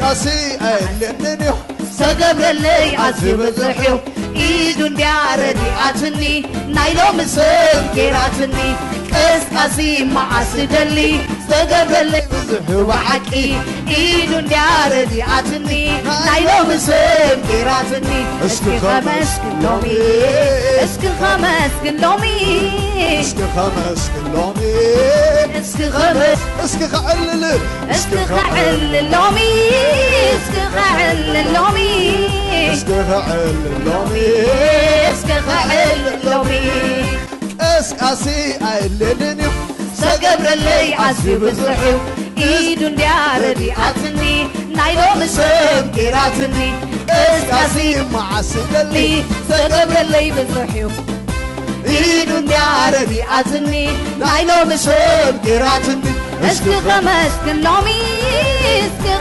قاسي أيلنني سقبر اللي عزيب الزحيو إيدون دياردي عتني نايلو مسلم كيراتني قاسي معسدلي سقبر اللي بزحيو وحكي إيدون دياردي عتني نايلو مسلم كيراتني اسكي خمس كلومي اسكي خمس كلومي اسكي خمس كلومي اسكي خمس اسكي خعلل اسكي خعلل لومي اسكي خعلل لومي اسكي خعلل لومي اسكي خعلل لومي اسكاسي أيلنني سقبر اللي عزيب الزحيو إيدون دياردي عتني نايلو مسلم كيراتني اسكاسي معسدلي سقبر اللي بزحيو إيدون دياردي عتني نايلو مسلم كيراتني اسكي خمس كلومي اسكي